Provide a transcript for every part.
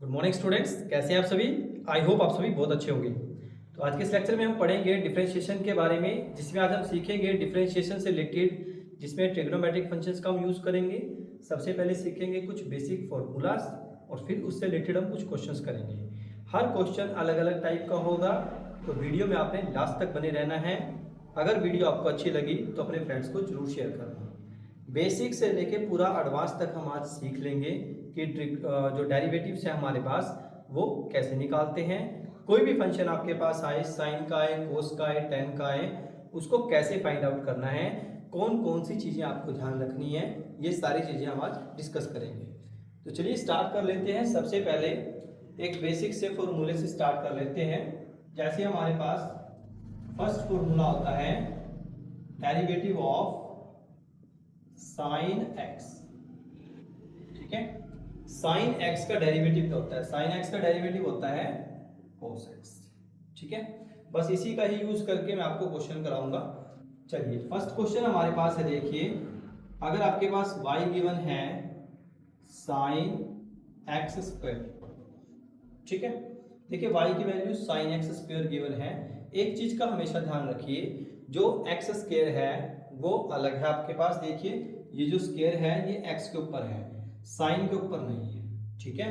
Good morning students, कैसे हैं आप सभी। आई होप आप सभी बहुत अच्छे होंगे। तो आज के इस लेक्चर में हम पढ़ेंगे डिफरेंशिएशन के बारे में, जिसमें आज हम सीखेंगे डिफरेंशिएशन से रिलेटेड, जिसमें ट्रिग्नोमेट्रिक फंक्शंस का हम यूज़ करेंगे। सबसे पहले सीखेंगे कुछ बेसिक फॉर्मूलाज और फिर उससे रिलेटेड हम कुछ क्वेश्चंस करेंगे। हर क्वेश्चन अलग अलग टाइप का होगा, तो वीडियो में आपने लास्ट तक बने रहना है। अगर वीडियो आपको अच्छी लगी तो अपने फ्रेंड्स को जरूर शेयर करना। बेसिक से लेके पूरा एडवांस तक हम आज सीख लेंगे कि जो डेरिवेटिव्स है हमारे पास वो कैसे निकालते हैं। कोई भी फंक्शन आपके पास आए, साइन का आए, कोस का आए, टेन का आए, उसको कैसे फाइंड आउट करना है, कौन कौन सी चीज़ें आपको ध्यान रखनी है, ये सारी चीज़ें हम आज डिस्कस करेंगे। तो चलिए स्टार्ट कर लेते हैं। सबसे पहले एक बेसिक से फॉर्मूले से स्टार्ट कर लेते हैं। जैसे हमारे पास फर्स्ट फॉर्मूला होता है डेरिवेटिव ऑफ साइन एक्स। ठीक है, साइन एक्स का डेरिवेटिव क्या होता है? साइन एक्स का डेरिवेटिव होता है कोस एक्स। ठीक है, बस इसी का ही यूज करके मैं आपको क्वेश्चन कराऊंगा। चलिए फर्स्ट क्वेश्चन हमारे पास है, देखिए अगर आपके पास y गिवन है साइन एक्स स्क्वायर। ठीक है, देखिए y की value sine x square given है। एक चीज का हमेशा ध्यान रखिए, जो एक्स स्क्वायर है वो अलग है आपके पास। देखिए ये जो स्क्वायर है ये एक्स के ऊपर है, साइन के ऊपर नहीं है। ठीक है,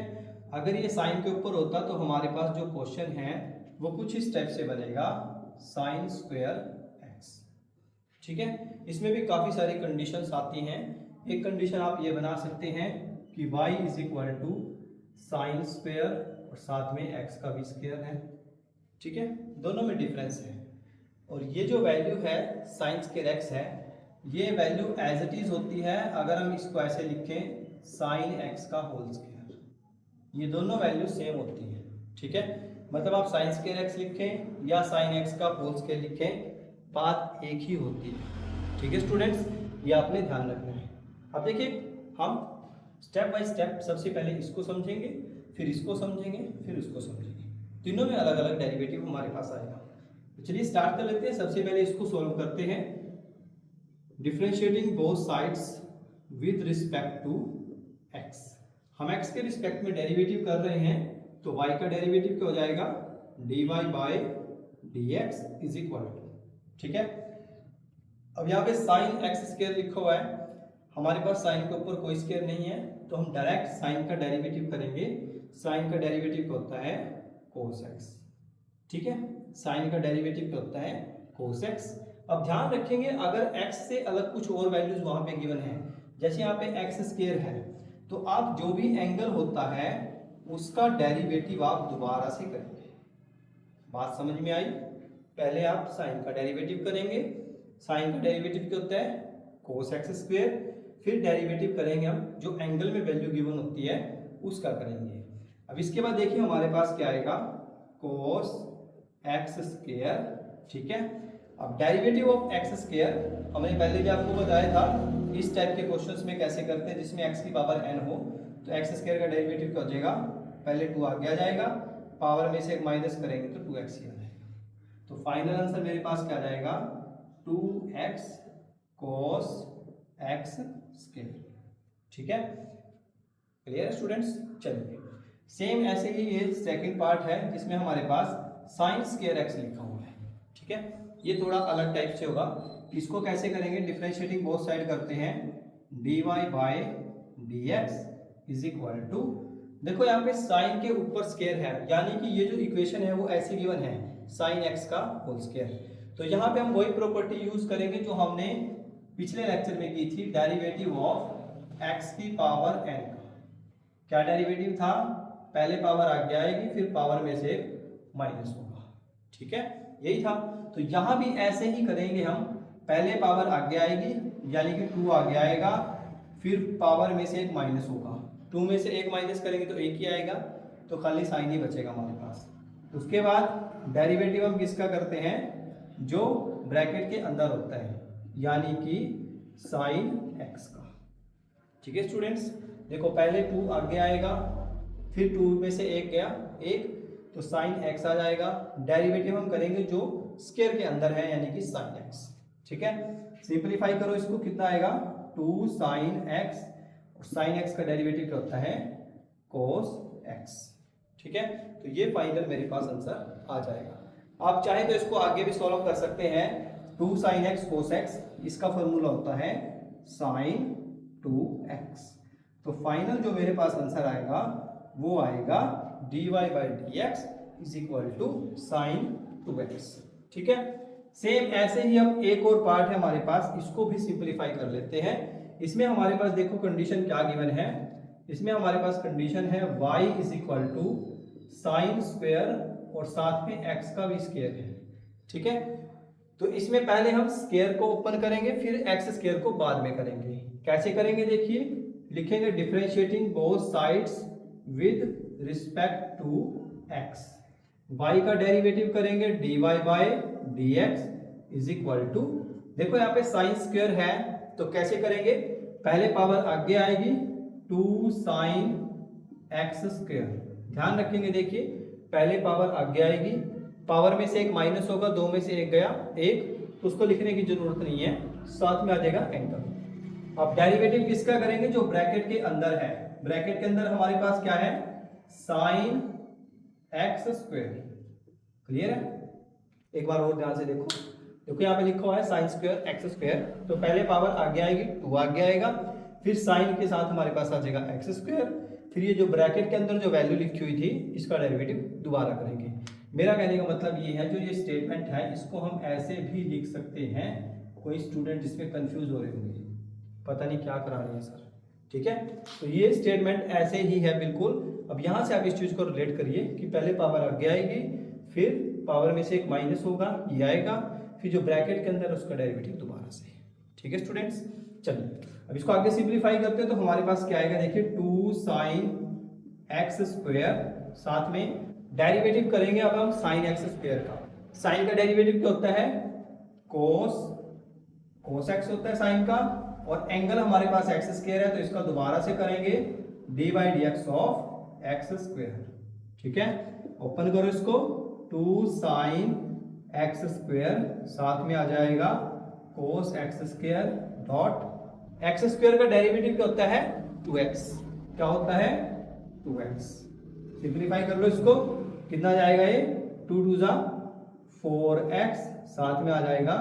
अगर ये साइन के ऊपर होता तो हमारे पास जो क्वेश्चन है वो कुछ इस टाइप से बनेगा, साइन स्क्वायर एक्स। ठीक है, इसमें भी काफी सारी कंडीशंस आती हैं। एक कंडीशन आप ये बना सकते हैं कि y is equal to sine square और साथ में x का भी स्क्वायर है। ठीक है, दोनों में डिफरेंस है। और ये जो वैल्यू है साइन स्क्वायर एक्स है, ये वैल्यू एज इट इज होती है अगर हम इसको ऐसे लिखें साइन एक्स का होल स्क्वायर। ये दोनों वैल्यू सेम होती है। ठीक है, मतलब आप साइन स्क्वायर एक्स लिखें या साइन एक्स का होल स्क्वायर लिखें, बात एक ही होती है। ठीक है स्टूडेंट्स, ये आपने ध्यान रखना है। अब देखिए हम स्टेप बाय स्टेप सबसे पहले इसको समझेंगे, फिर इसको समझेंगे, फिर उसको समझेंगे। तीनों में अलग अलग डेरिवेटिव हमारे पास आएगा। तो चलिए स्टार्ट कर लेते हैं। सबसे पहले इसको सॉल्व करते हैं। Differentiating both sides with respect to x। हम x के रिस्पेक्ट में डेरिवेटिव कर रहे हैं, तो y का डेरिवेटिव क्या हो जाएगा, dy by dx is equal to. ठीक है, अब यहाँ पे साइन एक्स स्क्वायर लिखा हुआ है, हमारे पास साइन के ऊपर कोई स्क्वायर नहीं है, तो हम डायरेक्ट साइन का डेरिवेटिव करेंगे। साइन का डेरिवेटिव क्या होता है, कोस एक्स। ठीक है, साइन का डेरिवेटिव क्या होता है, कोस एक्स। अब ध्यान रखेंगे अगर x से अलग कुछ और वैल्यूज वहां पे गिवन है, जैसे यहाँ पे एक्स स्क्वायर है, तो आप जो भी एंगल होता है उसका डेरिवेटिव आप दोबारा से करेंगे। बात समझ में आई? पहले आप साइन का डेरिवेटिव करेंगे। साइन का डेरिवेटिव क्या होता है, कोस एक्स स्क्वायर। फिर डेरिवेटिव करेंगे हम जो एंगल में वैल्यू गिवन होती है उसका करेंगे। अब इसके बाद देखिए हमारे पास क्या आएगा, कोस एक्स स्क्वायर। ठीक है, अब डेरिवेटिव ऑफ एक्स स्क्वायर हमने पहले भी आपको बताया था, इस टाइप के क्वेश्चंस में कैसे करते हैं जिसमें x की पावर n हो। तो एक्स स्क्वायर का डेरिवेटिव क्या हो जाएगा, पहले 2 आगे आ जाएगा, पावर में से एक माइनस करेंगे तो 2x ही आ जाएगा। तो फाइनल आंसर मेरे पास क्या आ जाएगा, 2x cos x स्क्वायर। ठीक है, क्लियर है स्टूडेंट्स? चलिए सेम ऐसे ही ये सेकंड पार्ट है जिसमें हमारे पास साइन स्क्वायर एक्स लिखा हुआ है। ठीक है, ये थोड़ा अलग टाइप से होगा। इसको कैसे करेंगे, डिफरेंशिएटिंग बोथ साइड करते हैं, dy by dx is equal to, देखो यहाँ पे साइन के ऊपर स्क्वायर है, यानी कि ये जो इक्वेशन है वो ऐसी गिवन है, साइन एक्स का होल स्क्वायर। तो यहाँ पे हम वही प्रॉपर्टी यूज करेंगे जो हमने पिछले लेक्चर में की थी, डेरिवेटिव ऑफ एक्स की पावर n का। क्या डेरिवेटिव था, पहले पावर आगे आएगी फिर पावर में से माइनस होगा। ठीक है, यही था। तो यहां भी ऐसे ही करेंगे हम, पहले पावर आगे आएगी यानी कि 2 आगे आएगा, फिर पावर में से एक माइनस होगा। 2 में से एक माइनस करेंगे तो एक ही आएगा, तो खाली साइन ही बचेगा हमारे पास। उसके बाद डेरिवेटिव हम किसका करते हैं, जो ब्रैकेट के अंदर होता है, यानी कि साइन एक्स का। ठीक है स्टूडेंट्स, देखो पहले 2 आगे आएगा, फिर 2 में से एक गया एक, तो साइन एक्स आ जाएगा। डेरिवेटिव हम करेंगे जो स्क्वायर के अंदर है, यानी कि साइन एक्स। ठीक है, सिंपलीफाई करो इसको, कितना आएगा, 2 साइन एक्स, और साइन एक्स का डेरिवेटिव क्या होता है, कोस एक्स। ठीक है, तो ये फाइनल मेरे पास आंसर आ जाएगा। आप चाहे तो इसको आगे भी सॉल्व कर सकते हैं। 2 sin x cos x, इसका फॉर्मूला होता है sin 2x। तो फाइनल जो मेरे पास आंसर आएगा वो आएगा dy by dx is equal to sin 2x। ठीक है, सेम ऐसे ही अब एक और पार्ट है हमारे पास, इसको भी सिंपलीफाई कर लेते हैं। इसमें हमारे पास देखो कंडीशन क्या गिवन है, इसमें हमारे पास कंडीशन है y is equal to sine square और साथ में x का भी स्क्वायर है। ठीक है, तो इसमें पहले हम स्क्वायर को ओपन करेंगे, फिर x स्क्वायर को बाद में करेंगे। कैसे करेंगे देखिए, लिखेंगे differentiating both sides with respect to x, y का डेरिवेटिव करेंगे dy by dx is equal to, देखो यहाँ पे साइन स्क्वायर है तो कैसे करेंगे, पहले पावर आगे आएगी 2 साइन x स्क्वायर, ध्यान रखेंगे। देखिए पहले पावर आगे आएगी, पावर में से एक माइनस होगा, दो में से एक गया एक, तो उसको लिखने की जरूरत नहीं है, साथ में आ जाएगा एंगल। अब डेरिवेटिव किसका करेंगे, जो ब्रैकेट के अंदर है, ब्रैकेट के अंदर हमारे पास क्या है साइन x स्क्वायर। क्लियर है, एक बार और ध्यान से देखो, देखो यहाँ पे लिखा हुआ है साइन स्क्वायर x स्क्वायर, तो पहले पावर आगे आएगी 2 आगे आएगा, फिर साइन के साथ हमारे पास आ जाएगा x स्क्वायर, फिर ये जो ब्रैकेट के अंदर जो वैल्यू लिखी हुई थी इसका डेरिवेटिव दोबारा करेंगे। मेरा कहने का मतलब ये है, जो ये स्टेटमेंट है इसको हम ऐसे भी लिख सकते हैं। कोई स्टूडेंट जिसमें कंफ्यूज हो रहे होंगे, पता नहीं क्या करा रहे हैं सर, ठीक है, तो ये स्टेटमेंट ऐसे ही है बिल्कुल। अब यहाँ से आप इस चीज को रिलेट करिए कि पहले पावर आगे आएगी, फिर पावर में से एक माइनस होगा, ये आएगा, फिर जो ब्रैकेट के अंदर उसका डेरिवेटिव दोबारा से। ठीक है स्टूडेंट्स, चलिए अब इसको आगे सिंपलीफाई करते हैं, तो हमारे पास क्या आएगा देखिए 2 साइन x स्क्वायर, साथ में डेरिवेटिव करेंगे अब हम साइन x स्क्वायर का। साइन का डेरिवेटिव क्या होता है, कोस x होता है साइन का, और एंगल हमारे पास x स्क्वायर है तो इसका दोबारा से करेंगे d by d x of x square. ठीक है, ओपन करो इसको, 2 साइन x स्क्वायर, साथ में आ जाएगा कोस x square dot x square का डेरिवेटिव क्या होता है 2x, क्या होता है 2x। सिंपलीफाई कर लो इसको, कितना जाएगा ये 2 2 जा 4x, साथ में आ जाएगा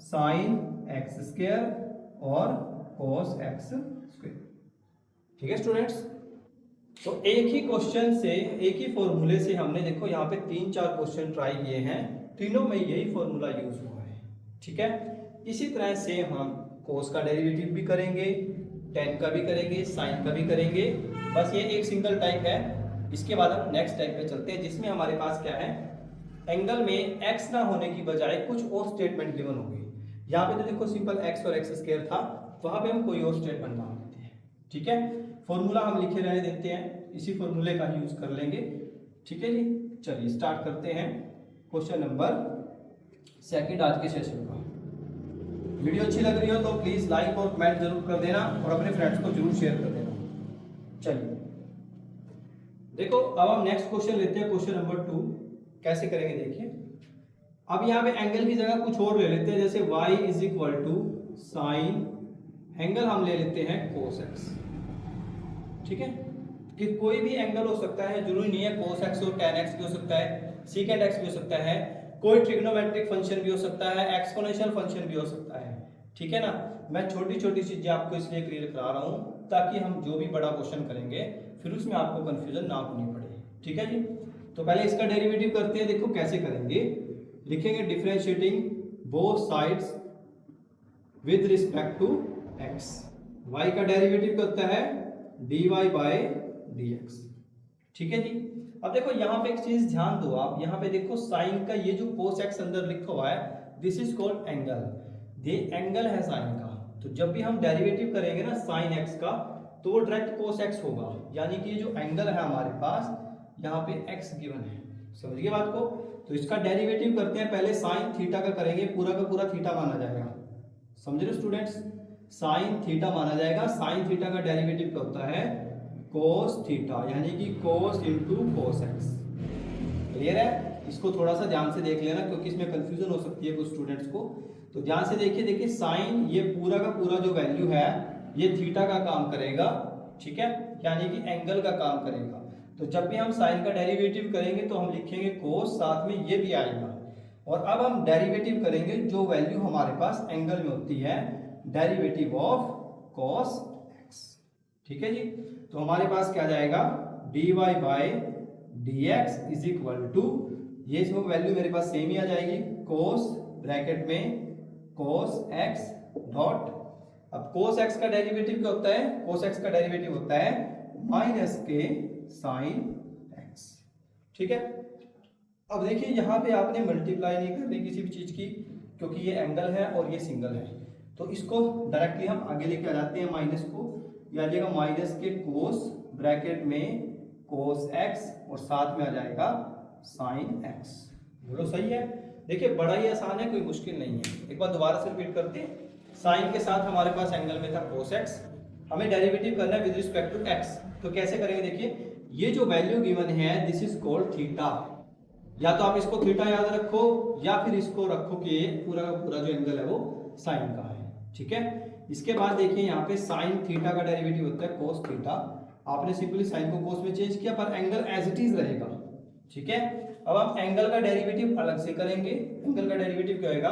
साइन x स्क्वायर और कोस x स्क्वायर। ठीक है स्टूडेंट्स, तो एक ही क्वेश्चन से, एक ही फॉर्मूले से हमने देखो यहाँ पे 3-4 क्वेश्चन ट्राई किए हैं, तीनों में यही फॉर्मूला यूज हुआ है। ठीक है, इसी तरह से हम कोस का डेरिवेटिव भी करेंगे, टेन का भी करेंगे, साइन का भी करेंगे, बस ये एक सिंगल टाइप है। इसके बाद हम नेक्स्ट टाइप पे चलते हैं, जिसमें हमारे पास क्या है, एंगल में x ना होने की बजाय कुछ और स्टेटमेंट गिवन होगी। यहाँ पे तो देखो सिंपल x और x स्क्वायर था, वहां पे हम कोई और स्टेटमेंट मान लेते हैं। ठीक है, फॉर्मूला हम लिखे रहने देते हैं, इसी फॉर्मूले का यूज कर लेंगे। ठीक है जी, चलिए स्टार्ट करते हैं क्वेश्चन नंबर 2 आज के सेशन का। वीडियो अच्छी लग रही हो तो प्लीज लाइक और कमेंट जरूर कर देना और अपने फ्रेंड्स को जरूर शेयर कर देना। चलिए देखो, अब हम नेक्स्ट क्वेश्चन लेते हैं, क्वेश्चन नंबर 2। कैसे करेंगे देखिए, अब यहाँ पे एंगल की जगह कुछ और ले लेते हैं, जैसे y is equal to sine, angle हम ले लेते हैं cos x। ठीक है, कि कोई भी एंगल हो सकता है, जरूरी नहीं है cos x हो, tan x भी हो सकता है, secant x भी हो सकता है, कोई ट्रिग्नोमेट्रिक फंक्शन भी हो सकता है, एक्सपोनेंशियल फंक्शन भी हो सकता है। ठीक है ना, मैं छोटी छोटी चीजें आपको इसलिए क्लियर करा रहा हूँ ताकि हम जो भी बड़ा क्वेश्चन करेंगे फिर उसमें आपको कंफ्यूजन ना होनी पड़े। ठीक है जी, तो पहले इसका डेरिवेटिव करते हैं। देखो कैसे करेंगे, लिखेंगे differentiating both sides with respect to x, y का डेरिवेटिव क्या होता है dy बाय dx। ठीक है जी, अब देखो यहाँ पे एक चीज ध्यान दो आप, यहाँ पे देखो साइन का ये जो cos x अंदर लिखा हुआ है, दिस इज कॉल्ड एंगल, ये एंगल है साइन का। तो जब भी हम डेरिवेटिव करेंगे ना साइन x का, तो वो डायरेक्ट cos x होगा, यानी कि ये जो एंगल है हमारे पास यहाँ पे x गिवन है। समझिए बात को, तो इसका डेरिवेटिव करते हैं, पहले साइन थीटा का करेंगे, पूरा का पूरा थीटा माना जाएगा। समझ रहे स्टूडेंट्स, साइन थीटा माना जाएगा। साइन थीटा का डेरिवेटिव क्या होता है cos थीटा, यानी कि cos into cos x। Clear है, इसको थोड़ा सा ध्यान से देख लेना क्योंकि इसमें कंफ्यूजन हो सकती है कुछ स्टूडेंट्स को। तो ध्यान से देखिए, देखिए साइन ये पूरा का पूरा जो वैल्यू है ये थीटा का काम करेगा। ठीक है, यानी कि एंगल का काम करेगा। तो जब भी हम साइन का डेरिवेटिव करेंगे तो हम लिखेंगे कोस, साथ में ये भी आएगा। और अब हम डेरिवेटिव करेंगे जो वैल्यू हमारे पास एंगल में होती है, डेरिवेटिव ऑफ कॉस एक्स। ठीक है जी, तो हमारे पास क्या जाएगा, dy by d x is equal to, ये सब वैल्यू मेरे पास सेम ही आ जाएगी, कोस ब्रैकेट में कोस एक्स डॉट, अब कोस एक्स का डेरिवेटिव क्या होता है, कोस एक्स का डेरिवेटिव होता है माइनस के साइन एक्स। ठीक है, अब देखिए यहाँ पे आपने मल्टीप्लाई नहीं करनी किसी भी चीज की, क्योंकि ये एंगल है और ये सिंगल है, तो इसको डायरेक्टली हम आगे लेके आ जाते हैं, माइनस को, ये आ जाएगा माइनस के कोस ब्रैकेट में कोस एक्स और साथ में आ जाएगा साइन एक्स। बोलो सही है। देखिए बड़ा ही आसान है, कोई मुश्किल नहीं है। एक बार दोबारा से रिपीट करते हैं, साइन के साथ हमारे पास एंगल में था कोस एक्स, हमें डेरिवेटिव करना है विद रिस्पेक्ट टू एक्स, तो कैसे करेंगे, देखिए ये जो वैल्यू गिवन है दिस इज कॉल्ड थीटा, या तो आप इसको थीटा याद रखो या फिर इसको रखो कि पूरा का पूरा जो एंगल है वो साइन का है। ठीक है, इसके बाद देखिए यहाँ पे साइन थीटा का डेरिवेटिव होता है कोस थीटा, आपने सिंपली साइन को कोस में चेंज किया पर एंगल एज इट इज रहेगा। ठीक है, अब हम एंगल का डेरिवेटिव अलग से करेंगे, एंगल का डेरिवेटिव क्या होगा,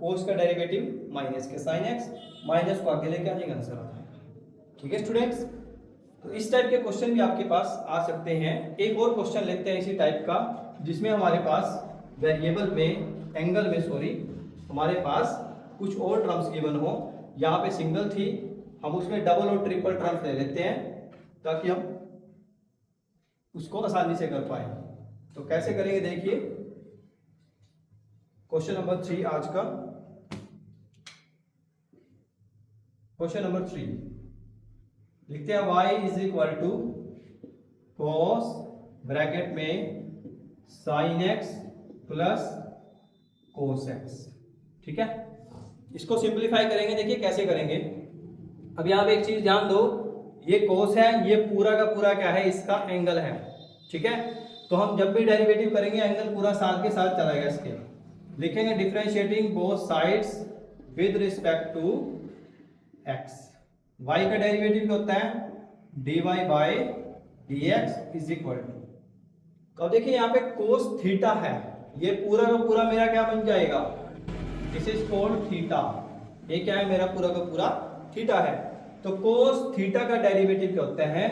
कोस का डेरिवेटिव माइनस के साइन एक्स, माइनस को आगे लेके आ जाएगा, आंसर आ जाएगा। ठीक है स्टूडेंट्स, तो इस टाइप के क्वेश्चन भी आपके पास आ सकते हैं। एक और क्वेश्चन लेते हैं इसी टाइप का, जिसमें हमारे पास वेरिएबल में एंगल में सॉरी हमारे पास कुछ और टर्म्स गिवन हो, यहाँ पे सिंगल थी, हम उसमें डबल और ट्रिपल टर्म्स ले लेते हैं ताकि हम उसको आसानी से कर पाए। तो कैसे करेंगे, देखिए क्वेश्चन नंबर 3 आज का, क्वेश्चन नंबर 3 लिखते हैं y is equal to cos bracket में sine x plus cos x. ठीक है, इसको सिंप्लीफाई करेंगे, देखिए कैसे करेंगे। अब यहाँ पे एक चीज ध्यान दो, ये कोस है, ये पूरा का पूरा क्या है, इसका एंगल है। ठीक है, तो हम जब भी डेरिवेटिव करेंगे एंगल पूरा साथ के साथ चलाएगा, इसके लिखेंगे differentiating both sides with respect to x. y का डेरिवेटिव क्या होता है, dy by d x is equal to, तो अब देखिए यहाँ पे कोस थीटा है, ये पूरा का पूरा मेरा क्या बन जाएगा, दिस इज कॉल्ड थीटा, ये क्या है मेरा पूरा का पूरा थीटा है। तो कोस थीटा का डेरिवेटिव क्या होता है,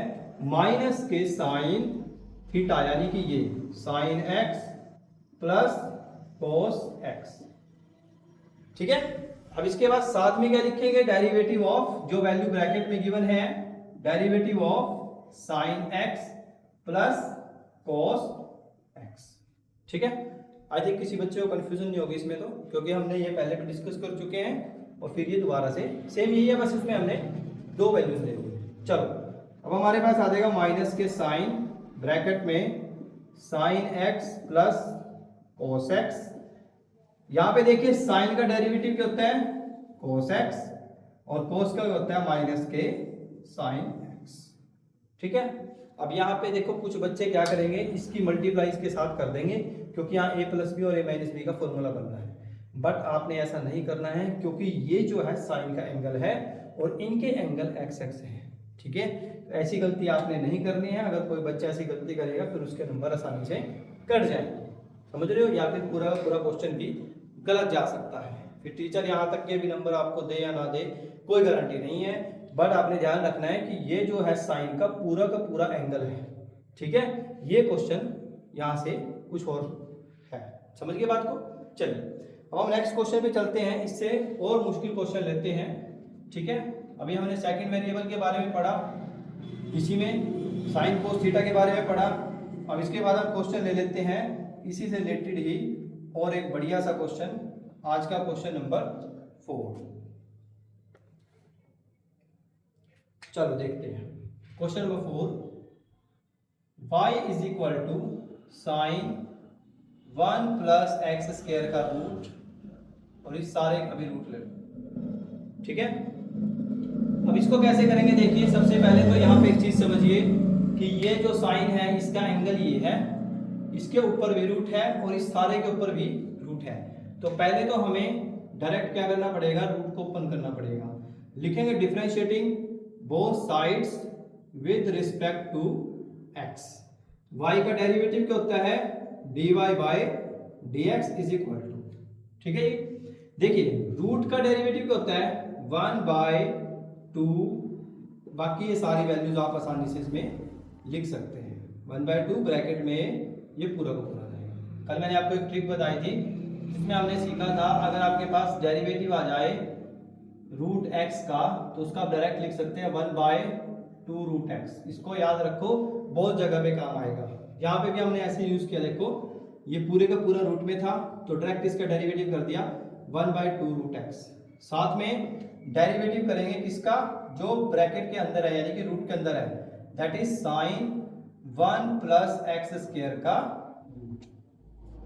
माइनस के साइन थीटा, यानी कि ये sign x plus cos x. ठीक है, अब इसके बाद साथ में क्या लिखेंगे, डेरिवेटिव ऑफ जो वैल्यू ब्रैकेट में गिवन है, derivative of sign x plus cos x. ठीक है, आई थिंक किसी बच्चे को कंफ्यूजन नहीं होगी इसमें, तो क्योंकि हमने ये पहले भी डिस्कस कर चुके हैं और फिर ये दोबारा से सेम यही है, बस इसमें हमने दो वैल्यूज ले ली। चलो अब हमारे पास आ जाएगा माइनस के साइन ब्रैकेट में sine x plus cos x, यहाँ पे देखिए साइन का डेरिवेटिव क्या होता है, कोस एक्स, और कोस का होता है माइनस के साइन एक्स। ठीक है, अब यहाँ पे देखो कुछ बच्चे क्या करेंगे, इसकी मल्टीप्लाई इसके साथ कर देंगे, क्योंकि यहाँ a प्लस बी और a माइनस बी का फॉर्मूला बन रहा है, बट आपने ऐसा नहीं करना है, क्योंकि ये जो है साइन का एंगल है और इनके एंगल एक्स एक्स है। ठीक है, ऐसी गलती आपने नहीं करनी है, अगर कोई बच्चा ऐसी गलती करेगा फिर उसके नंबर आसानी से कट जाएंगे, समझ रहे हो, या फिर पूरा पूरा क्वेश्चन भी गलत जा सकता है, फिर टीचर यहाँ तक के भी नंबर आपको दे या ना दे कोई गारंटी नहीं है, बट आपने ध्यान रखना है कि ये जो है साइन का पूरा एंगल है। ठीक है, ये क्वेश्चन यहाँ से कुछ और है, समझ गए बात को। चलिए अब हम नेक्स्ट क्वेश्चन पे चलते हैं, इससे और मुश्किल क्वेश्चन लेते हैं। ठीक है, अभी हमने सेकंड वेरिएबल के बारे में पढ़ा, इसी में साइन कोस थीटा के बारे में पढ़ा, अब इसके बाद हम क्वेश्चन ले लेते हैं इसी से रिलेटेड ही और एक बढ़िया सा क्वेश्चन, आज का क्वेश्चन नंबर 4। चलो देखते हैं question number 4, y is equal to sine 1 plus x square का रूट, और इस सारे का भी रूट ले लो। ठीक है, अब इसको कैसे करेंगे, देखिए सबसे पहले तो यहाँ पे एक चीज समझिए कि ये जो साइन है इसका एंगल ये है, इसके ऊपर भी रूट है और इस सारे के ऊपर भी रूट है, तो पहले तो हमें डायरेक्ट क्या करना पड़ेगा, रूट को ओपन करना पड़ेगा, लिखेंगे differentiating both sides with respect to x. y का डेरिवेटिव क्या होता है, dy by dx is equal to, ठीक है। देखिए रूट का डेरिवेटिव क्या होता है, 1/2, बाकी ये सारी वैल्यूज आप आसानी से इसमें लिख सकते हैं। 1/2 ब्रैकेट में ये पूरा का पूरा जाएगा। कल मैंने आपको एक ट्रिक बताई थी जिसमें हमने सीखा था अगर आपके पास डेरिवेटिव आ जाए रूट एक्स का तो उसका आप डायरेक्ट लिख सकते हैं 1/2 रूट एक्स। इसको याद रखो, बहुत जगह पे काम आएगा। यहाँ पे भी हमने ऐसे यूज किया, देखो ये पूरे का पूरा रूट में था तो डायरेक्ट इसका डेरिवेटिव कर दिया 1/2 रूट एक्स। साथ में डेरिवेटिव करेंगे किसका, जो ब्रैकेट के अंदर है यानी कि रूट के अंदर है, that is sine 1 plus x square का रूट।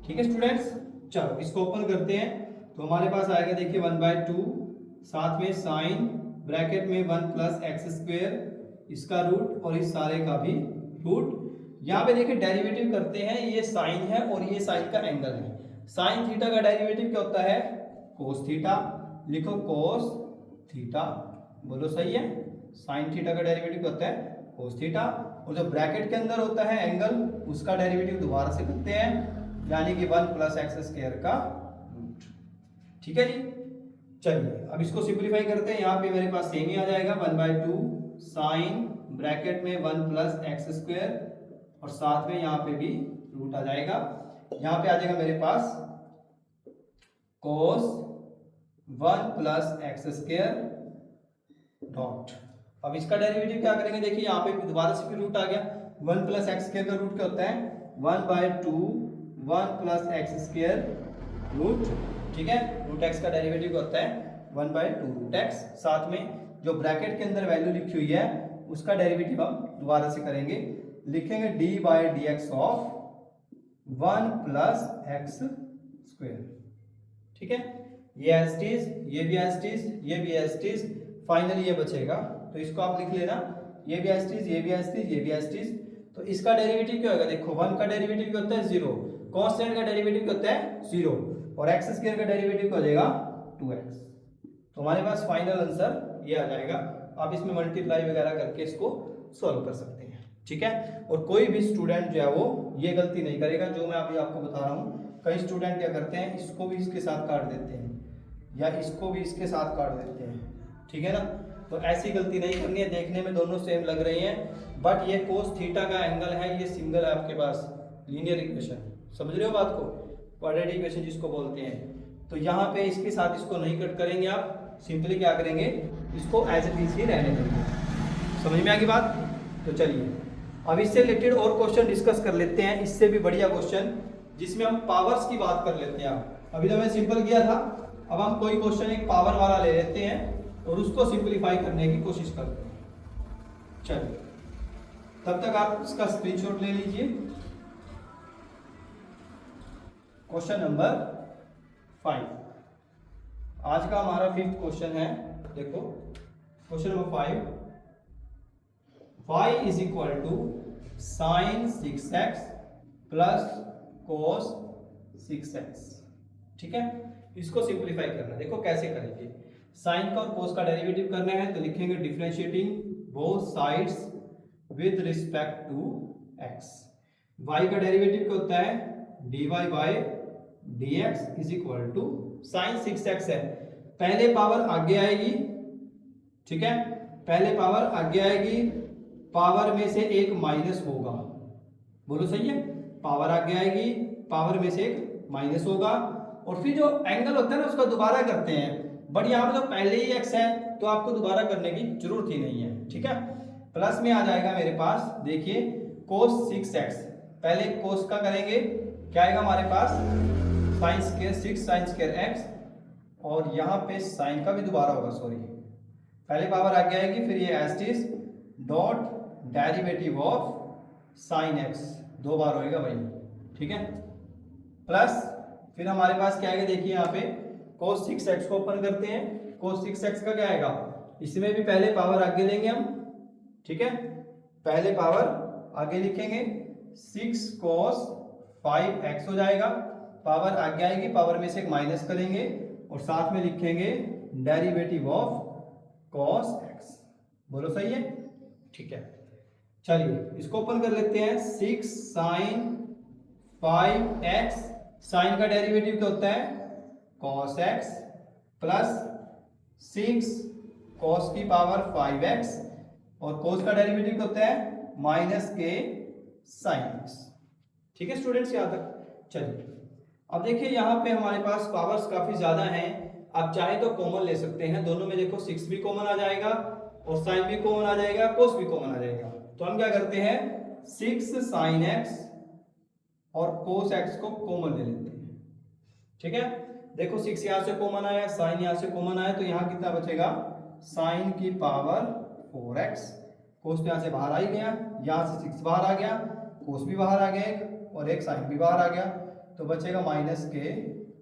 ठीक है स्टूडेंट्स, चलो इसको ओपन करते हैं तो हमारे पास आएगा, देखिए 1/2 साथ में साइन ब्रैकेट में 1 प्लस एक्स स्क्वायर इसका रूट और इस सारे का भी रूट। यहाँ पे देखिए डेरिवेटिव करते हैं, ये साइन है और ये साइन का एंगल है। साइन थीटा का डेरिवेटिव क्या होता है, कोस थीटा। लिखो कोस थीटा, बोलो सही है। साइन थीटा का डेरिवेटिव क्या होता है, कोस थीटा। और जो ब्रैकेट के अंदर होता है एंगल, उसका डेरिवेटिव दोबारा से करते हैं यानी कि 1 प्लस एक्स स्क्वायर का रूट। ठीक है जी, चलिए अब इसको सिंप्लीफाई करते हैं। यहाँ पे मेरे पास सेम ही आ जाएगा 1/2 साइन ब्रैकेट में 1 प्लस एक्स स्क्वायर और साथ में यहाँ पे भी रूट आ जाएगा। यहाँ पे आ जाएगा मेरे पास कोस 1 प्लस एक्स स्क्वायर डॉट। अब इसका डेरिवेटिव क्या करेंगे, देखिए यहाँ पे दोबारा से भी रूट आ गया। 1 प्लस एक्स स्क्वायर का रूट क्या होता है, 1/2 1 प्लस एक्स स्क्वायर रूट। ठीक है, रूट एक्स का डेरिवेटिव क्या होता है 1/2 रूट एक्स। साथ में जो ब्रैकेट के अंदर वैल्यू लिखी हुई है उसका डेरिवेटिव हम दोबारा से करेंगे, लिखेंगे D by d x of 1 plus x square. ठीक है, ये एज इट इज, ये भी एज इट इज, ये भी एज इट इज, फाइनली ये बचेगा तो इसको आप लिख लेना, ये भी एज इट इज, ये भी एज इट इज, ये भी एज इट इज। तो इसका डेरिवेटिव क्या होगा, देखो 1 का डेरिवेटिव क्या होता है 0, कांस्टेंट का डेरिवेटिव क्या होता है 0 और एक्स स्क्वायर का डेरिवेटिव क्या हो जाएगा 2x। तो हमारे पास फाइनल आंसर ये आ जाएगा। आप इसमें मल्टीप्लाई वगैरह करके इसको सॉल्व कर सकते हैं। ठीक है, और कोई भी स्टूडेंट जो है वो ये गलती नहीं करेगा जो मैं अभी आपको बता रहा हूँ। कई स्टूडेंट क्या करते हैं, इसको भी इसके साथ काट देते हैं या इसको भी इसके साथ काट देते हैं। ठीक है ना, तो ऐसी गलती नहीं करनी है। देखने में दोनों सेम लग रही हैं बट ये कोस थीटा का एंगल है, ये सिंगल है आपके पास लीनियर इक्वेशन। समझ रहे हो बात को, क्वाड्रेटिक इक्वेशन जिसको बोलते हैं। तो यहाँ पे इसके साथ इसको नहीं कट करेंगे, आप सिंपली क्या करेंगे, इसको एज इट इज ही रहने देंगे। समझ में आ गई बात। तो चलिए अब इससे रिलेटेड और क्वेश्चन डिस्कस कर लेते हैं, इससे भी बढ़िया क्वेश्चन जिसमें हम पावर्स की बात कर लेते हैं। अभी तो मैंने सिंपल किया था, अब हम कोई क्वेश्चन एक पावर वाला ले लेते हैं और उसको सिंपलीफाई करने की कोशिश करते हैं। चलिए तब तक आप इसका स्क्रीनशॉट ले लीजिए। क्वेश्चन नंबर 5, आज का हमारा 5th क्वेश्चन है। देखो question number 5, y is equal to sine 6x plus cos 6x। ठीक है, इसको सिंप्लीफाई करना है। देखो कैसे करेंगे, साइन का और कोस का डेरिवेटिव करना है तो लिखेंगे differentiating both sides with respect to x। y का डेरिवेटिव क्या होता है, dy by dx is equal to sine 6x है, पहले पावर आगे आएगी। ठीक है, पहले पावर आगे आएगी, पावर में से एक माइनस होगा। बोलो सही है, पावर आगे आएगी, पावर में से एक माइनस होगा और फिर जो एंगल होता है ना उसका दोबारा करते हैं। बट यहाँ पे तो पहले ही x है तो आपको दोबारा करने की जरूरत ही नहीं है। ठीक है, प्लस में आ जाएगा मेरे पास, देखिए cos 6x, पहले cos का करेंगे, क्या आएगा हमारे पास sine square 6 sine square x और यहाँ पे साइन का भी दोबारा होगा, सॉरी पहले पावर आगे आएगी, फिर ये as it is dot derivative of sine x, 2 बार होएगा भाई। ठीक है, प्लस फिर हमारे पास क्या आएगा, देखिए यहाँ पे cos 6x को ओपन करते हैं। cos 6x का क्या आएगा, इसमें भी पहले पावर आगे लेंगे हम। ठीक है, पहले पावर आगे लिखेंगे, 6 cos 5x हो जाएगा, पावर आगे आएगी, पावर में से एक माइनस करेंगे और साथ में लिखेंगे डेरिवेटिव ऑफ cos x। बोलो सही है। ठीक है, चलिए इसको ओपन कर लेते हैं। 6 साइन 5x, साइन का डेरिवेटिव क्या होता है cos x, प्लस 6 cos की पावर 5x, और cos का डेरिवेटिव क्या होता है माइनस के साइन x। ठीक है स्टूडेंट्स, यहाँ तक। चलिए अब देखिए यहाँ पे हमारे पास पावर्स काफी ज्यादा हैं। आप चाहे तो कॉमन ले सकते हैं, दोनों में देखो 6 भी कॉमन आ जाएगा और साइन भी कॉमन आ जाएगा, कोस भी कॉमन आ जाएगा। तो हम क्या करते हैं 6 साइन x और कोस x को कॉमन ले लेते हैं। ठीक है, देखो 6 यहाँ से कॉमन आया, साइन यहाँ से कॉमन आया, तो यहाँ कितना बचेगा साइन की पावर 4x। कोस तो यहाँ से बाहर आ ही गया, यहाँ से 6 बाहर आ गया, कोस भी बाहर आ गया और एक साइन भी बाहर आ गया, तो बचेगा माइनस के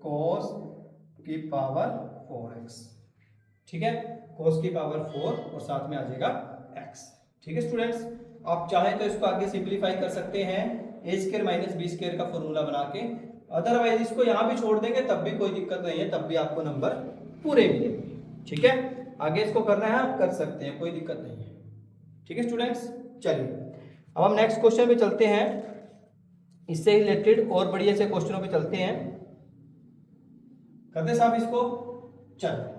कोस की पावर 4x। ठीक है, कोस की पावर 4 और साथ में आ जाएगा x। ठीक है स्टूडेंट्स, आप चाहे तो इसको आगे सिंपलीफाई कर सकते हैं a square minus b square का फॉर्मूला बना के, अदरवाइज इसको यहाँ भी छोड़ देंगे तब भी कोई दिक्कत नहीं है, तब भी आपको नंबर पूरे मिलेंगे। ठीक है, आगे इसको करना है आप कर सकते हैं, कोई दिक्कत नहीं है। ठीक है स्टूडेंट्स, चलिए अब हम नेक्स्ट क्वेश्चन पे चलते हैं, इससे रिलेटेड और बढ़िया से क्वेश्चनों पे चलते हैं। करते साहब इसको, चलो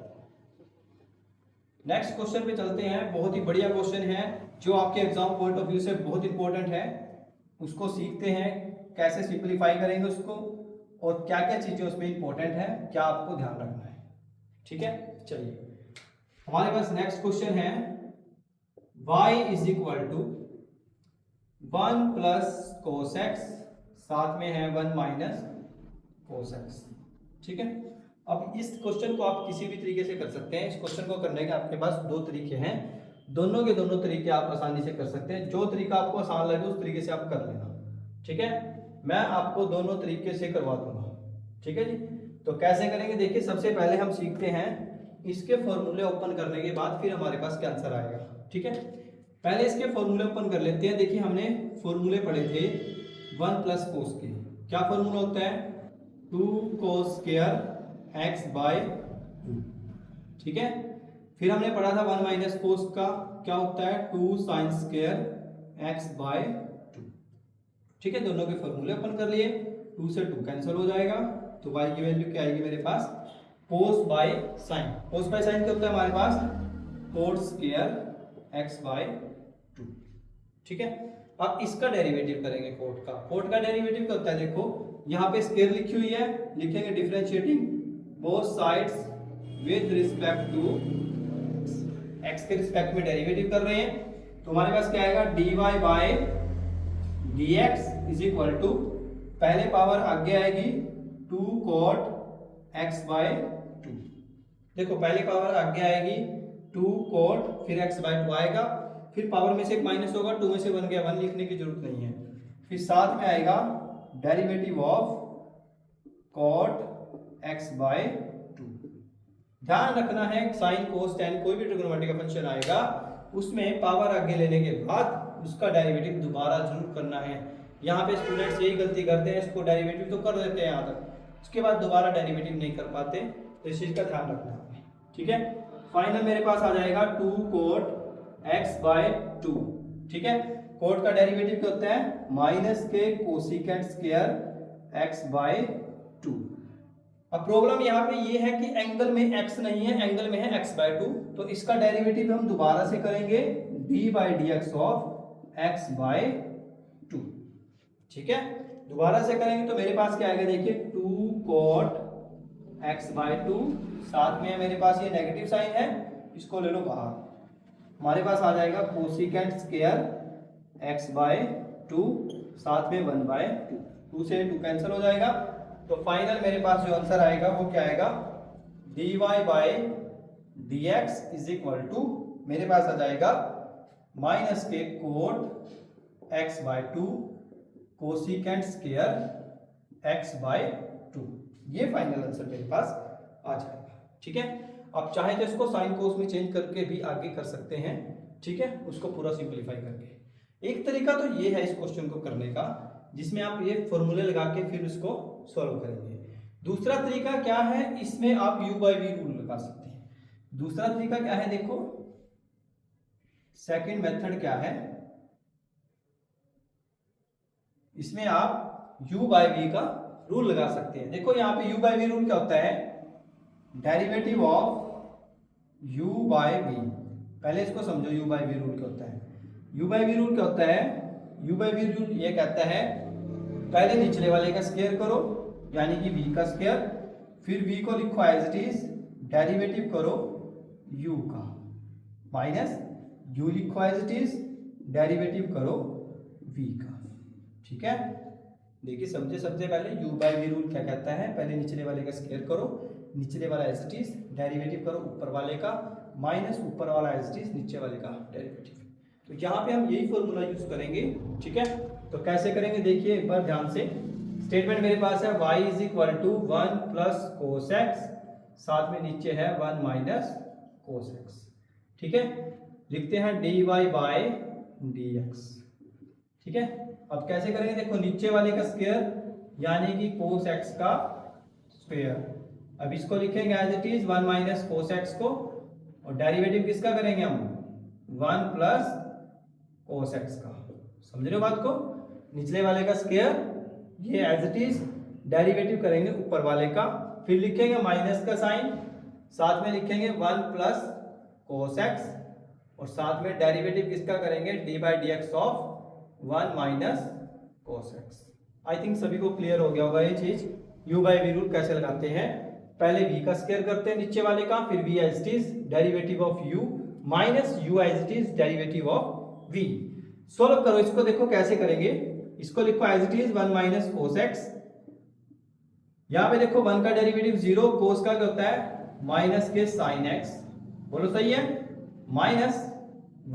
नेक्स्ट क्वेश्चन पे चलते हैं। बहुत ही बढ़िया क्वेश्चन है जो आपके एग्जाम पॉइंट ऑफ व्यू से बहुत इंपॉर्टेंट है, उसको सीखते हैं कैसे सिंपलीफाई करेंगे उसको, और क्या क्या चीजें उसमें इंपॉर्टेंट है, क्या आपको ध्यान रखना है। ठीक है, चलिए हमारे पास नेक्स्ट क्वेश्चन है y is equal to 1 plus cos x, साथ में है 1 माइनस कोस एक्स। ठीक है, अब इस क्वेश्चन को आप किसी भी तरीके से कर सकते हैं। इस क्वेश्चन को करने के आपके पास दो तरीके हैं, दोनों के दोनों तरीके आप आसानी से कर सकते हैं। जो तरीका आपको आसान लगे उस तरीके से आप कर लेना। ठीक है, मैं आपको दोनों तरीके से करवा दूंगा। ठीक है जी, तो कैसे करेंगे देखिए, सबसे पहले हम सीखते हैं इसके फॉर्मूले ओपन करने के बाद फिर हमारे पास क्या आंसर आएगा। ठीक है, पहले इसके फॉर्मूले ओपन कर लेते हैं। देखिए हमने फॉर्मूले पढ़े थे 1 प्लस कोस के, क्या फॉर्मूला होता है 2 कोस स्क्वायर x बाय 2। ठीक है, फिर हमने पढ़ा था 1 माइनस कोस का, क्या होता है 2 साइन स्क्वायर x बाय 2। ठीक है, दोनों के फॉर्मूले ओपन कर लिए, 2 से 2 कैंसिल हो जाएगा, तो y की वैल्यू क्या आएगी मेरे पास cos by sine. Cos by sine क्या होता है हमारे पास कोट स्क्वायर x बाय 2। ठीक है, अब इसका डेरिवेटिव करेंगे कोट का। कोट का डेरिवेटिव क्या होता है, देखो यहाँ पे स्क्वायर लिखी हुई है, लिखेंगे differentiating both sides with respect to x के रिस्पेक्ट में डेरिवेटिव कर रहे हैं, तो हमारे पास क्या आएगा dy by dx is equal to, पहले पावर आगे आएगी 2 cot x बाय 2। देखो पहली पावर आगे आएगी 2 cot, फिर x बाय 2 आएगा, फिर पावर में से एक माइनस होगा, 2 में से बन गया 1, लिखने की जरूरत नहीं है। फिर साथ में आएगा derivative of cot x by 2। ध्यान रखना है साइन कोस टेन कोई भी ट्रिग्नोमेट्री का फंक्शन आएगा उसमें पावर आगे लेने के बाद उसका डेरिवेटिव दोबारा जरूर करना है। यहाँ पे स्टूडेंट्स यही गलती करते हैं, इसको डेरिवेटिव तो कर देते हैं यहाँ तक, उसके बाद दोबारा डेरिवेटिव नहीं कर पाते, तो इस चीज का ध्यान रखना है। ठीक है, फाइनल मेरे पास आ जाएगा 2 cot x बाय 2। ठीक है, कोट का डेरिवेटिव क्या होता है माइनस के कोसिकेंट स्क्वायर x बाय 2। अब प्रॉब्लम यहाँ पे ये है कि एंगल में x नहीं है, एंगल में है x बाय 2, तो इसका डेरिवेटिव हम दोबारा से करेंगे d by dx of x by 2। ठीक है, दोबारा से करेंगे तो मेरे पास क्या आएगा देखिए 2 cot x बाय 2, साथ में मेरे पास ये नेगेटिव साइन है, इसको ले लो बाहर, हमारे पास आ जाएगा कोसिकेंट स्क्वायर x बाय 2, साथ में 1 बाय 2, 2 से 2 कैंसिल हो जाएगा, तो फाइनल मेरे पास जो आंसर आएगा वो क्या आएगा dy by dx is equal to, मेरे पास आ जाएगा माइनस के cot x by 2 cosecant square x by 2। ये फाइनल आंसर मेरे पास आ जाएगा। ठीक है, आप चाहे तो इसको साइन कोस में चेंज करके भी आगे कर सकते हैं। ठीक है, उसको पूरा सिंपलीफाई करके। एक तरीका तो ये है इस क्वेश्चन को करने का जिसमें आप ये फॉर्मूले लगा के फिर उसको सॉल्व करेंगे। दूसरा तरीका क्या है, इसमें आप u बाई v रूल लगा सकते हैं। दूसरा तरीका क्या है, देखो सेकंड मेथड क्या है, इसमें आप u बाय v का रूल लगा सकते हैं। देखो यहाँ पे u बाय v रूल क्या होता है, derivative of u by v। पहले इसको समझो, u बाय v रूल क्या होता है। u बाय v रूल क्या होता है, u बाय v रूल ये कहता है पहले निचले वाले का स्क्वायर करो यानी कि v का स्क्वायर, फिर v को लिखो एज इट इज, डेरिवेटिव करो u का, माइनस u लिखो एज इट इज, डेरिवेटिव करो v का। ठीक है, देखिए समझे, सबसे पहले u बाय v रूल क्या कहता है, पहले निचले वाले का स्क्वायर करो, निचले वाला एज इट इज, डेरिवेटिव करो ऊपर वाले का, माइनस ऊपर वाला एज इट इज, नीचे वाले का डेरिवेटिव। तो यहाँ पे हम यही फॉर्मूला यूज करेंगे। ठीक है, तो कैसे करेंगे देखिए एक बार ध्यान से। स्टेटमेंट मेरे पास है y is equal to 1 plus cos x, साथ में नीचे है 1 माइनस कोस एक्स। ठीक है, लिखते हैं dy बाय dx। ठीक है, अब कैसे करेंगे, देखो नीचे वाले का स्क्वायर यानी कि कोस एक्स का स्क्वायर, अब इसको लिखेंगे as it is 1 minus cos x को, और डेरिवेटिव किसका करेंगे हम, 1 प्लस कोस एक्स का। समझ रहे हो बात को, निचले वाले का स्क्वायर ये एज इट इज, डेरिवेटिव करेंगे ऊपर वाले का, फिर लिखेंगे माइनस का साइन, साथ में लिखेंगे 1 प्लस कोस एक्स, और साथ में डेरिवेटिव किसका करेंगे, d by d x of 1 minus cos x. I think सभी को क्लियर हो गया होगा ये चीज। u बाई v रूल कैसे लगाते हैं, पहले v का स्क्वायर करते हैं नीचे वाले का, फिर v as it is, derivative of u minus u as it is, derivative of v। Solve करो इसको, देखो कैसे करेंगे, इसको लिखो as it is 1 minus cos x, यहां पे देखो 1 का डेरिवेटिव 0, कोस का क्या होता है माइनस के साइन एक्स, बोलो सही है, माइनस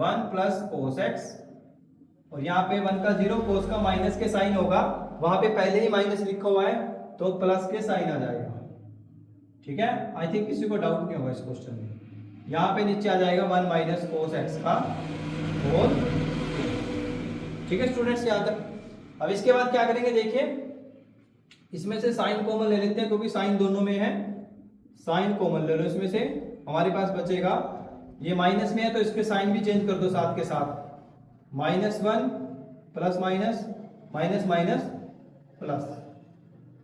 1 प्लस कोस एक्स, और यहाँ पे 1 का 0, कोस का माइनस के साइन होगा, वहां पे पहले ही माइनस लिखा हुआ है तो प्लस के साइन आ जाएगा। ठीक है, आई थिंक किसी को डाउट नहीं होगा इस क्वेश्चन में। यहाँ पे नीचे आ जाएगा 1 माइनस कोस एक्स का होल। ठीक है स्टूडेंट्स, यहाँ तक। अब इसके बाद क्या करेंगे देखिए, इसमें से साइन कॉमन ले लेते हैं क्योंकि साइन दोनों में है, साइन कॉमन ले लो, इसमें से हमारे पास बचेगा, ये माइनस में है तो इसके साइन भी चेंज कर दो साथ के साथ, -1 plus minus, minus minus plus.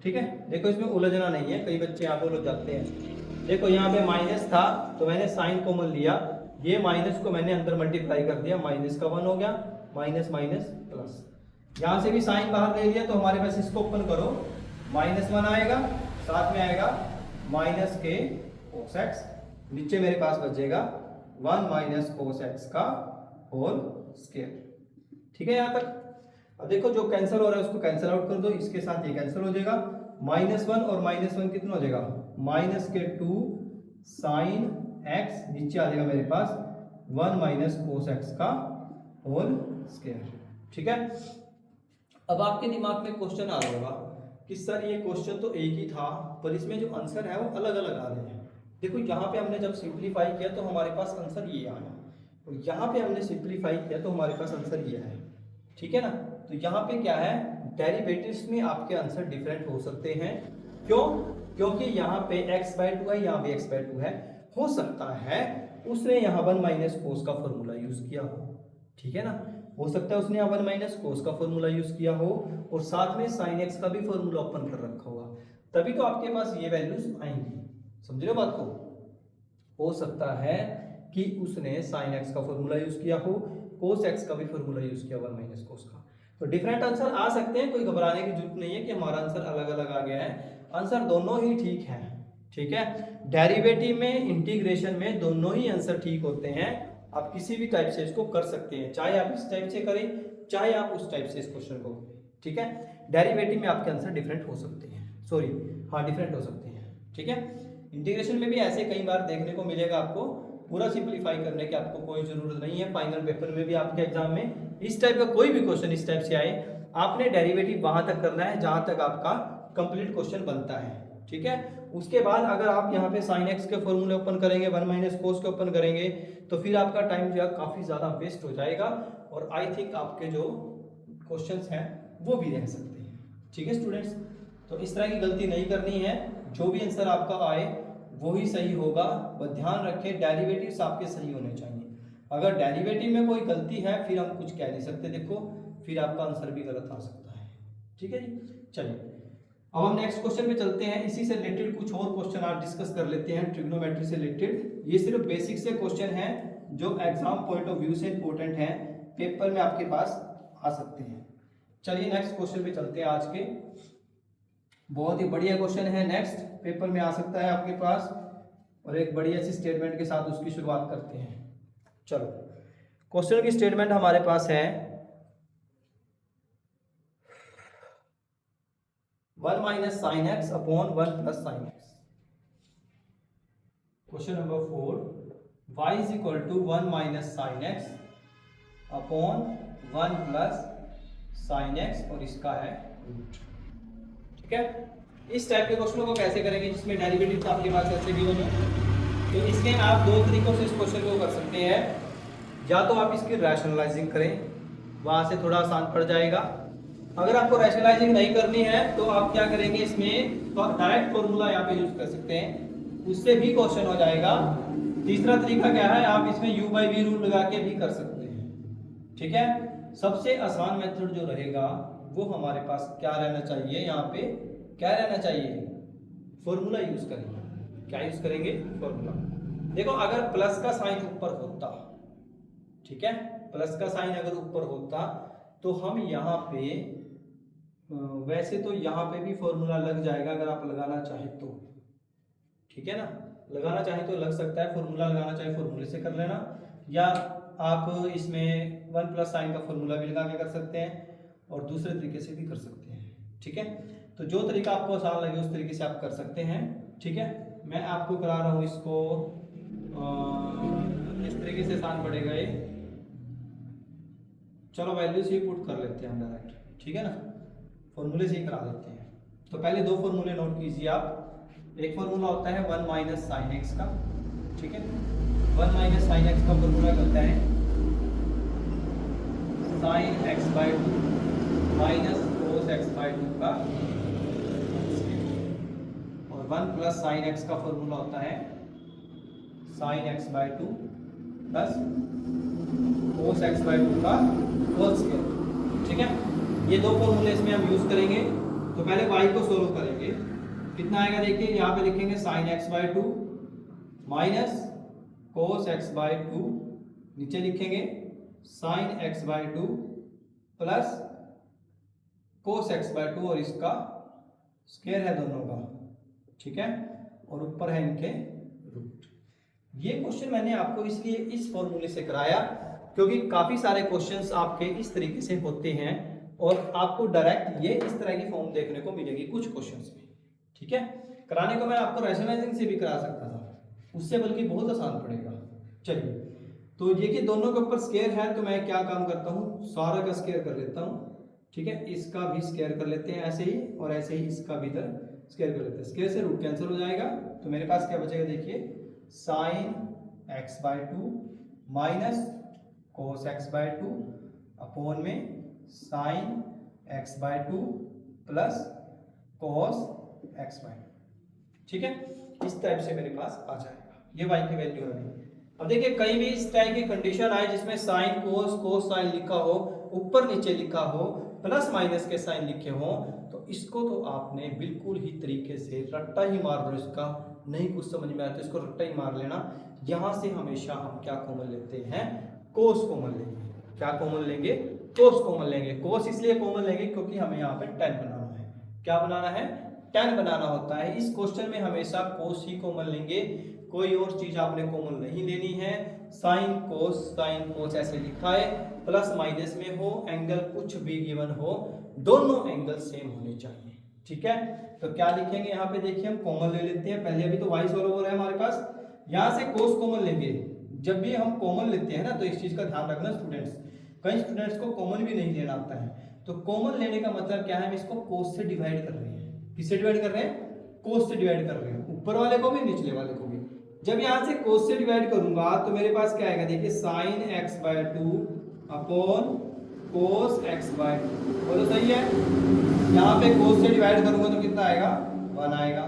ठीक है, देखो इसमें उलझना नहीं है, कई बच्चे यहाँ पे उलझ जाते हैं। देखो यहाँ पे माइनस था तो मैंने साइन कॉमन लिया, ये माइनस को मैंने अंदर मल्टीप्लाई कर दिया, माइनस का 1 हो गया, माइनस माइनस प्लस, यहाँ से भी साइन बाहर ले लिया तो हमारे पास इसको ओपन करो, -1 आएगा, साथ में आएगा माइनस के कोस एक्स, नीचे मेरे पास बचेगा 1 माइनस कोस एक्स का होल स्क्वायर। ठीक है यहाँ तक। अब देखो जो कैंसिल हो रहा है उसको कैंसिल आउट कर दो, इसके साथ ये कैंसिल हो जाएगा, -1 और -1 कितना हो जाएगा, -2 साइन एक्स, नीचे आ जाएगा मेरे पास 1 माइनस कोस एक्स का होल स्क्वायर। ठीक है, अब आपके दिमाग में क्वेश्चन आ रहा होगा कि सर ये क्वेश्चन तो एक ही था पर इसमें जो आंसर है वो अलग अलग आ रहे हैं। देखो यहाँ पे हमने जब सिंप्लीफाई किया तो हमारे पास आंसर ये आया, और यहाँ पे हमने सिंप्लीफाई किया तो हमारे पास आंसर ये है। ठीक है ना, तो यहाँ पे क्या है, डेरिवेटिव्स में आपके आंसर डिफरेंट हो सकते हैं। क्यों, क्योंकि यहाँ पे x/2 है, यहाँ पे x/2 है, हो सकता है उसने यहाँ 1 माइनस कोस का फॉर्मूला यूज किया हो। ठीक है ना, हो सकता है उसने यहाँ 1 माइनस कोस का फॉर्मूला यूज किया हो, और साथ में साइन एक्स का भी फॉर्मूला ओपन कर रखा होगा, तभी तो आपके पास ये वैल्यूज आएंगी। समझ रहे हो बात को, हो सकता है कि उसने साइन एक्स का फॉर्मूला यूज किया हो, कोस एक्स का भी फॉर्मूला यूज किया 1 माइनस कोस का, तो डिफरेंट आंसर आ सकते हैं, कोई घबराने की जरूरत नहीं है कि हमारा आंसर अलग अलग आ गया है, आंसर दोनों ही ठीक है। ठीक है, डेरिवेटिव में, इंटीग्रेशन में दोनों ही आंसर ठीक होते हैं, आप किसी भी टाइप से इसको कर सकते हैं, चाहे आप इस टाइप से करें चाहे आप उस टाइप से इस क्वेश्चन को। ठीक है, डेरिवेटिव में आपके आंसर डिफरेंट हो सकते हैं, सॉरी हाँ डिफरेंट हो सकते हैं। ठीक है, इंटीग्रेशन में भी ऐसे कई बार देखने को मिलेगा, आपको पूरा सिंप्लीफाई करने की आपको कोई जरूरत नहीं है। फाइनल पेपर में भी आपके एग्जाम में इस टाइप का कोई भी क्वेश्चन इस टाइप से आए, आपने डेरिवेटिव वहां तक करना है जहां तक आपका कंप्लीट क्वेश्चन बनता है। ठीक है, उसके बाद अगर आप यहाँ पे साइन एक्स के फॉर्मूले ओपन करेंगे, 1 माइनस कोस के ओपन करेंगे, तो फिर आपका टाइम जो है काफी ज्यादा वेस्ट हो जाएगा, और आई थिंक आपके जो क्वेश्चंस हैं वो भी रह सकते हैं। ठीक है स्टूडेंट्स, तो इस तरह की गलती नहीं करनी है, जो भी आंसर आपका आए वो ही सही होगा, बस ध्यान रखें डेरिवेटिव्स आपके सही होने चाहिए। अगर डेरिवेटिव में कोई गलती है फिर हम कुछ कह नहीं सकते, देखो फिर आपका आंसर भी गलत आ सकता है। ठीक है जी। चलिए अब हम नेक्स्ट क्वेश्चन पे चलते हैं। इसी से रिलेटेड कुछ और क्वेश्चन आज डिस्कस कर लेते हैं ट्रिग्नोमेट्री से रिलेटेड। ये सिर्फ बेसिक से क्वेश्चन है जो एग्जाम पॉइंट ऑफ व्यू से इंपॉर्टेंट है, पेपर में आपके पास आ सकते हैं। चलिए नेक्स्ट क्वेश्चन पे चलते हैं आज के। बहुत ही बढ़िया क्वेश्चन है, नेक्स्ट पेपर में आ सकता है आपके पास, और एक बढ़िया सी स्टेटमेंट के साथ उसकी शुरुआत करते हैं। चलो क्वेश्चन की स्टेटमेंट हमारे पास है 1 minus sine x upon 1 plus sine x. Question number 4, y is equal to 1 minus sine x upon 1 plus sine x और इसका है रूट। ठीक है, इस टाइप के क्वेश्चनों को कैसे करेंगे जिसमें डेरिवेटिव आपके पास ऐसे भी हो। तो इसमें आप दो तरीकों से इस क्वेश्चन को कर सकते हैं। या तो आप इसकी रैशनलाइजिंग करें, वहां से थोड़ा आसान पड़ जाएगा। अगर आपको रैशनलाइजिंग नहीं करनी है तो आप क्या करेंगे, इसमें तो डायरेक्ट फॉर्मूला यहाँ पे यूज कर सकते हैं, उससे भी क्वेश्चन हो जाएगा। तीसरा तरीका क्या है, आप इसमें u बाई वी रूल लगा के भी कर सकते हैं। ठीक है, सबसे आसान मेथड जो रहेगा वो हमारे पास क्या रहना चाहिए, यहाँ पे क्या रहना चाहिए, फॉर्मूला यूज करेंगे। क्या यूज करेंगे, फॉर्मूला। देखो अगर प्लस का साइन ऊपर होता, ठीक है, प्लस का साइन अगर ऊपर होता तो हम यहाँ पे वैसे तो यहाँ पे भी फॉर्मूला लग जाएगा अगर आप लगाना चाहे तो। ठीक है ना, लगाना चाहे तो लग सकता है, फॉर्मूला लगाना चाहे फॉर्मूले से कर लेना, या आप इसमें 1 प्लस साइन का फॉर्मूला भी लगा के कर सकते हैं और दूसरे तरीके से भी कर सकते हैं। ठीक है, तो जो तरीका आपको आसान लगे उस तरीके से आप कर सकते हैं। ठीक है, मैं आपको करा रहा हूँ इसको इस तरीके से आसान पड़ेगा ये। चलो वैल्यू से ही पुट कर लेते हैं हम डायरेक्ट। ठीक है ना, फॉर्मूले से ही करा देते हैं। तो पहले दो फॉर्मूले नोट कीजिए आप। एक फॉर्मूला होता है 1 माइनस साइन एक्स का। ठीक है, 1 माइनस साइन एक्स का फॉर्मूला करता है sign x by 2 minus cos x by 2 का, और 1 प्लस साइन एक्स का फॉर्मूला होता है sign x by 2 plus cos x by 2 का होल स्क्वायर। ठीक है, ये दो फॉर्मूले इसमें हम यूज करेंगे। तो पहले y को सोल्व करेंगे, कितना आएगा देखिए, यहाँ पे लिखेंगे sign x by 2 minus cos x by 2, नीचे लिखेंगे sign x by 2 plus cos x by 2 और इसका स्क्वायर है दोनों का। ठीक है, और ऊपर है इनके रूट। ये क्वेश्चन मैंने आपको इसलिए इस फॉर्मूले से कराया क्योंकि काफी सारे क्वेश्चंस आपके इस तरीके से होते हैं और आपको डायरेक्ट ये इस तरह की फॉर्म देखने को मिलेगी कुछ क्वेश्चंस में। ठीक है, कराने को मैं आपको रैशनलाइजिंग से भी करा सकता था, उससे बल्कि बहुत आसान पड़ेगा। चलिए, तो ये कि दोनों के ऊपर स्क्वायर है तो मैं क्या काम करता हूँ, सारा का स्क्वायर कर लेता हूँ। ठीक है, इसका भी स्क्वायर कर लेते हैं ऐसे ही, और ऐसे ही इसका भी इधर स्क्वायर कर लेते हैं। स्क्वायर से रूट कैंसिल हो जाएगा, तो मेरे पास क्या बचेगा देखिए, sine x by 2 minus cos x by 2 upon में sine x by 2 plus cos x by 2। ठीक है, इस टाइप से मेरे पास आ जाएगा, ये y की वैल्यू है। अब देखिए कहीं भी इस टाइप की कंडीशन आए जिसमें साइन कोस कोस साइन लिखा हो, ऊपर नीचे लिखा हो, प्लस माइनस के साइन लिखे हो, तो इसको तो आपने बिल्कुल ही तरीके से रट्टा ही मार लो। इसका नहीं कुछ समझ में आया तो इसको रट्टा ही मार लेना। यहाँ से हमेशा हम क्या कॉमन लेते हैं, कोस कॉमन लेंगे। क्या कॉमन लेंगे, कोस कॉमन लेंगे। कोस इसलिए कॉमन लेंगे क्योंकि हमें यहाँ पे tan बनाना है। क्या बनाना है, tan बनाना होता है। इस क्वेश्चन में हमेशा कोस ही कॉमन लेंगे, कोई और चीज आपने कॉमन नहीं लेनी है। साइन कोस ऐसे लिखा है, प्लस माइनस में हो, एंगल कुछ भी गिवन हो, दोनों एंगल सेम होने चाहिए। ठीक है, तो क्या लिखेंगे यहाँ पे देखिए, हम कॉमन ले लेते हैं। पहले अभी तो y सॉल्व हो रहा है हमारे पास, यहाँ से कोस कॉमन लेंगे। जब भी हम कॉमन लेते हैं ना, तो इस चीज का ध्यान रखना स्टूडेंट्स, कई स्टूडेंट्स को कॉमन भी नहीं लेना आता है। तो कॉमन लेने का मतलब क्या है, हम इसको कोस से डिवाइड कर रहे हैं। किससे डिवाइड कर रहे हैं, कोस से डिवाइड कर रहे हैं, ऊपर वाले को भी निचले वाले को भी। जब यहाँ से कोस से डिवाइड करूंगा तो मेरे पास क्या आएगा देखिए, sine x by 2 upon cos x by 2। बोलो सही है, यहाँ पे कोस से डिवाइड करूंगा तो कितना आएगा, 1 आएगा।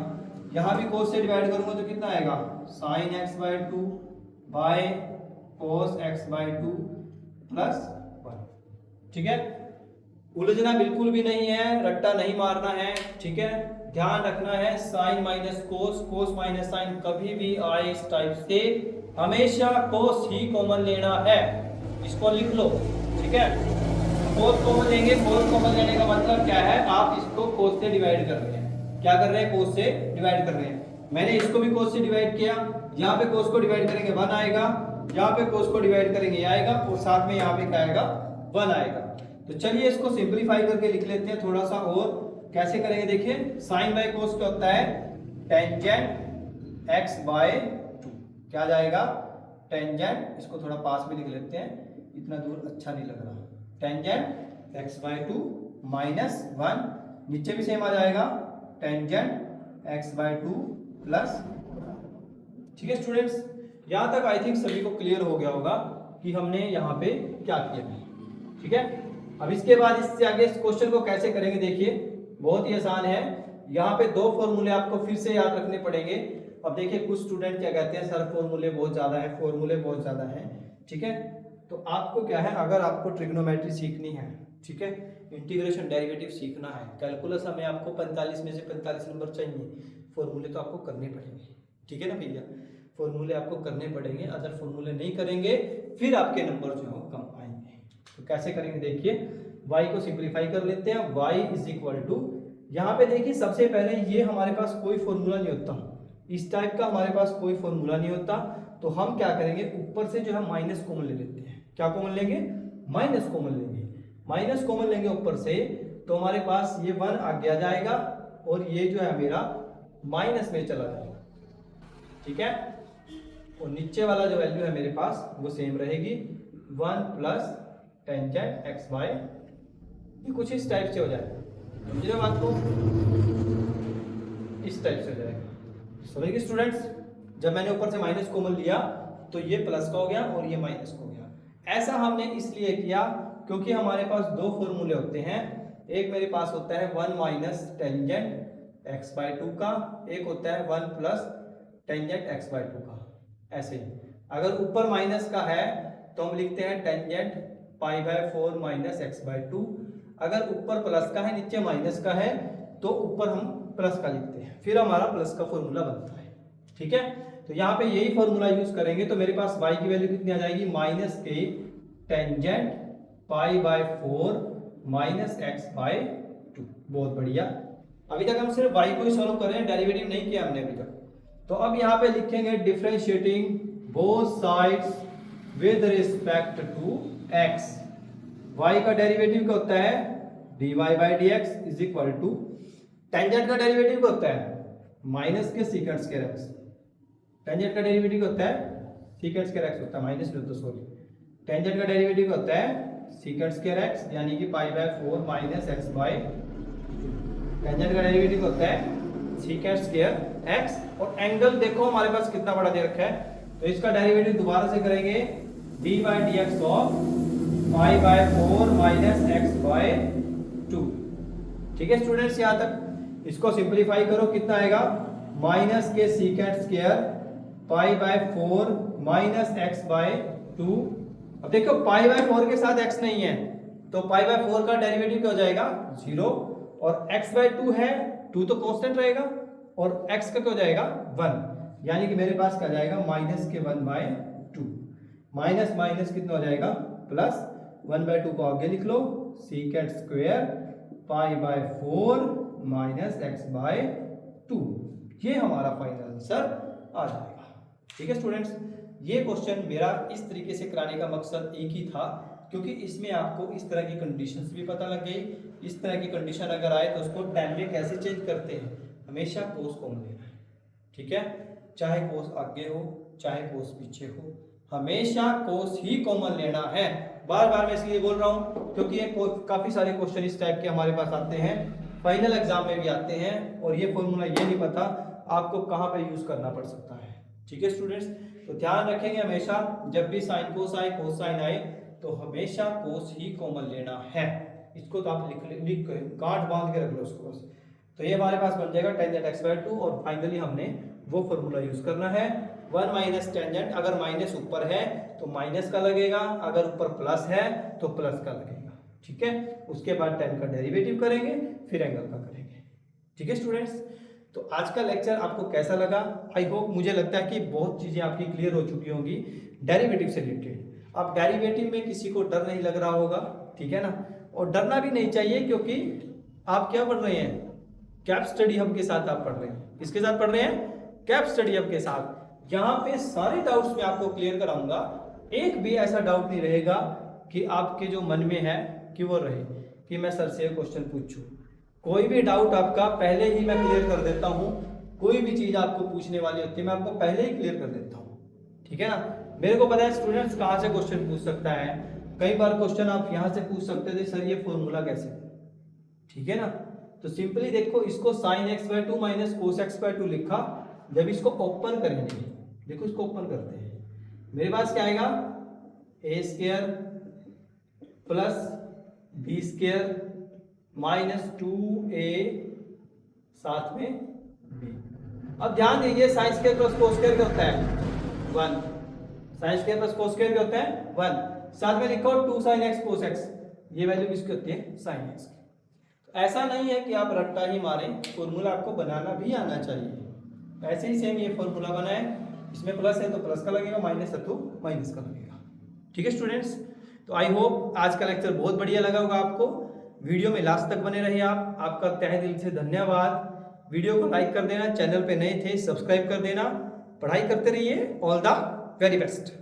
यहाँ भी कोस से डिवाइड करूंगा तो कितना आएगा, sign x by 2 by cos x by 2 plus 1। ठीक है, उलझना बिल्कुल भी नहीं है, रट्टा नहीं मारना है, ठीक है। ध्यान रखना है sine minus cos, cos minus sine कभी भी आए इस टाइप से हमेशा कोस ही कॉमन लेना है, इसको लिख लो, ठीक है। कोस कॉमन लेंगे, कोस कॉमन लेने का मतलब क्या है, आप इसको कोस से डिवाइड कर रहे हैं। क्या कर रहे हैं, कोस से डिवाइड कर रहे हैं। मैंने इसको भी कोस से डिवाइड किया, यहाँ पे कोस को डिवाइड करेंगे 1 आएगा, यहाँ पे कोस को डिवाइड करेंगे ये आएगा, और साथ में यहाँ पे क्या आएगा 1 आएगा। तो चलिए इसको सिंपलीफाई करके लिख लेते हैं थोड़ा सा, और कैसे करेंगे देखिए। साइन बाय कोस क्या होता है, टेंजेंट एक्स बाय 2, क्या जाएगा टेंजेंट, इसको थोड़ा पास में लिख लेते हैं, इतना दूर अच्छा नहीं लग रहा। टेंजेंट एक्स बाय 2 माइनस 1, नीचे भी सेम आ जाएगा टेंजेंट एक्स बाय 2 प्लस। ठीक है स्टूडेंट्स, यहां तक आई थिंक सभी को क्लियर हो गया होगा कि हमने यहाँ पे क्या किया, ठीक है। अब इसके बाद इससे आगे इस क्वेश्चन को कैसे करेंगे देखिए, बहुत ही आसान है। यहाँ पे 2 फॉर्मूले आपको फिर से याद रखने पड़ेंगे। अब देखिए कुछ स्टूडेंट क्या कहते हैं, सर फॉर्मूले बहुत ज्यादा है, फॉर्मूले बहुत ज्यादा है, ठीक है। तो आपको क्या है, अगर आपको ट्रिग्नोमेट्री सीखनी है, ठीक है, इंटीग्रेशन डेरिवेटिव सीखना है, कैलकुलस हमें आपको 45 में से 45 नंबर चाहिए, फॉर्मूले तो आपको करने पड़ेंगे, ठीक है ना भैया, फॉर्मूले आपको करने पड़ेंगे। अगर फॉर्मूले नहीं करेंगे फिर आपके नंबर जो है कम आएंगे। तो कैसे करेंगे देखिए, y को सिंप्लीफाई कर लेते हैं। y इज इक्वल टू, यहाँ पे देखिए सबसे पहले ये हमारे पास कोई फॉर्मूला नहीं होता, इस टाइप का हमारे पास कोई फॉर्मूला नहीं होता, तो हम क्या करेंगे, ऊपर से जो है माइनस कॉमन ले लेते हैं। क्या कॉमन लेंगे, माइनस कॉमन लेंगे, माइनस कॉमन लेंगे ऊपर से, तो हमारे पास ये 1 आगे आ जाएगा, और ये जो है मेरा माइनस में चला जाएगा, ठीक है। और नीचे वाला जो वैल्यू है मेरे पास वो सेम रहेगी, 1 प्लस टेंजेंट एक्स बाय, ये कुछ इस टाइप से हो जाएगा, समझ बात को, इस टाइप से हो जाएगा। समझिए स्टूडेंट्स, जब मैंने ऊपर से माइनस कॉमन लिया तो ये प्लस का हो गया और ये माइनस का हो गया। ऐसा हमने इसलिए किया क्योंकि हमारे पास 2 फॉर्मूले होते हैं, एक मेरे पास होता है 1 माइनस टेंजेंट एक्स बाय 2 का, एक होता है 1 प्लस टेंजेंट एक्स बाय 2 का। ऐसे अगर ऊपर माइनस का है तो हम लिखते हैं tangent pi by 4 minus x by 2, अगर ऊपर प्लस का है नीचे माइनस का है तो ऊपर हम प्लस का लिखते हैं, फिर हमारा प्लस का फॉर्मूला बनता है, ठीक है। तो यहाँ पे यही फॉर्मूला यूज करेंगे, तो मेरे पास y की वैल्यू कितनी आ जाएगी, माइनस के tangent pi by 4 minus x by 2। बहुत बढ़िया, अभी तक हम सिर्फ y को ही सॉल्व कर रहे हैं, डेरिवेटिव नहीं किया हमने अभी तक। तो अब यहाँ पे लिखेंगे differentiating both sides with respect to x। y का डेरिवेटिव क्या होता है, dy by dx is equal to, tangent का डेरिवेटिव क्या होता है, माइनस के सीकेंट स्क्वायर x। टेंजेंट का डेरिवेटिव क्या होता है, सीकेंट स्क्वायर x होता है, माइनस नहीं होता सॉरी, टेंजेंट का डेरिवेटिव क्या होता है सीकेंट स्क्वायर x, यानी कि pi by 4 minus x by, tangent का डेरिवेटिव होता है सीकेंट स्क्वायर x। और एंगल देखो हमारे पास कितना बड़ा दे रखा है, तो इसका डेरिवेटिव दोबारा से करेंगे, d by d x of pi by 4 minus x by 2। ठीक है स्टूडेंट्स, यहाँ तक इसको सिंप्लीफाई करो, कितना आएगा, माइनस के secant square pi by 4 minus x by 2। अब देखो पाई बाय 4 के साथ x नहीं है, तो पाई बाय 4 का डेरिवेटिव क्या हो जाएगा 0, और x बाय 2 है, 2 तो कांस्टेंट रहेगा, और x का क्या हो जाएगा 1, यानी कि मेरे पास क्या जाएगा माइनस के 1 बाय 2, माइनस माइनस कितना हो जाएगा प्लस, 1 बाय 2 को आगे लिख लो, secant square pi by 4 minus x by 2, ये हमारा फाइनल आंसर आ जाएगा। ठीक है स्टूडेंट्स, ये क्वेश्चन मेरा इस तरीके से कराने का मकसद एक ही था, क्योंकि इसमें आपको इस तरह की कंडीशंस भी पता लग गई, इस तरह की कंडीशन अगर आए तो उसको टाइम में कैसे चेंज करते हैं, हमेशा कोस कॉमन लेना है, ठीक है, चाहे कोस आगे हो चाहे कोस पीछे हो, हमेशा कोस ही कॉमन लेना है। बार बार मैं इसलिए बोल रहा हूँ क्योंकि ये काफी सारे क्वेश्चन इस टाइप के हमारे पास आते हैं, फाइनल एग्जाम में भी आते हैं, और ये फॉर्मूला ये नहीं पता आपको कहाँ पे यूज करना पड़ सकता है। ठीक है स्टूडेंट्स, तो ध्यान रखेंगे हमेशा जब भी साइन कोस आए कोस साइन आए तो हमेशा कोस ही कॉमन लेना है, इसको तो आप लिख गांठ बांध के रख लो उसको बस। तो ये हमारे पास बन जाएगा टेंजेंट एक्स बाय 2, और फाइनली हमने वो फॉर्मूला यूज करना है, 1 माइनस टेंजेंट, अगर माइनस ऊपर है तो माइनस का लगेगा, अगर ऊपर प्लस है तो प्लस का लगेगा। ठीक है, उसके बाद tan का डेरिवेटिव करेंगे, फिर एंगल का करेंगे। ठीक है स्टूडेंट्स, तो आज का लेक्चर आपको कैसा लगा? आई होप, मुझे लगता है कि बहुत चीजें आपकी क्लियर हो चुकी होंगी डेरिवेटिव से रिलेटेड। अब डेरिवेटिव में किसी को डर नहीं लग रहा होगा, ठीक है ना, और डरना भी नहीं चाहिए, क्योंकि आप क्या पढ़ रहे हैं? कैप स्टडी हब के साथ आप पढ़ रहे हैं। किसके साथ पढ़ रहे हैं? कैप स्टडी हब के साथ। यहाँ पे सारे डाउट्स मैं आपको क्लियर कराऊंगा, एक भी ऐसा डाउट नहीं रहेगा कि आपके जो मन में है कि वो रहे कि मैं सर से क्वेश्चन पूछूं। कोई भी डाउट आपका पहले ही मैं क्लियर कर देता हूँ। कोई भी चीज आपको पूछने वाली होती है मैं आपको पहले ही क्लियर कर देता हूँ, ठीक है ना। मेरे को पता है स्टूडेंट्स कहाँ से क्वेश्चन पूछ सकता है। कई बार क्वेश्चन आप यहाँ से पूछ सकते थे, सर ये फॉर्मूला कैसे, ठीक है ना। तो सिंपली देखो, इसको sin x/2 minus cos x/2 लिखा। जब इसको ओपन करेंगे, देखो इसको ओपन करते हैं, मेरे पास क्या आएगा? a² plus b² minus 2a साथ में b। अब ध्यान दीजिए, sine square plus cos square क्या होता है? 1। Sine square plus cos square क्या होता है? 1। साथ में लिखो 2 sin x cos x, ये वैल्यू किसकी होती है? sin x की। तो ऐसा नहीं है कि आप रट्टा ही मारें, फॉर्मूला आपको बनाना भी आना चाहिए। ऐसे ही सेम ये फॉर्मूला बनाए, इसमें प्लस है तो प्लस का लगेगा, माइनस है तो माइनस का लगेगा। ठीक है स्टूडेंट्स, तो आई होप आज का लेक्चर बहुत बढ़िया लगा होगा आपको। वीडियो में लास्ट तक बने रहिए आप, आपका तहे दिल से धन्यवाद। वीडियो को लाइक कर देना, चैनल पे नए थे सब्सक्राइब कर देना, पढ़ाई करते रहिए। All the very best.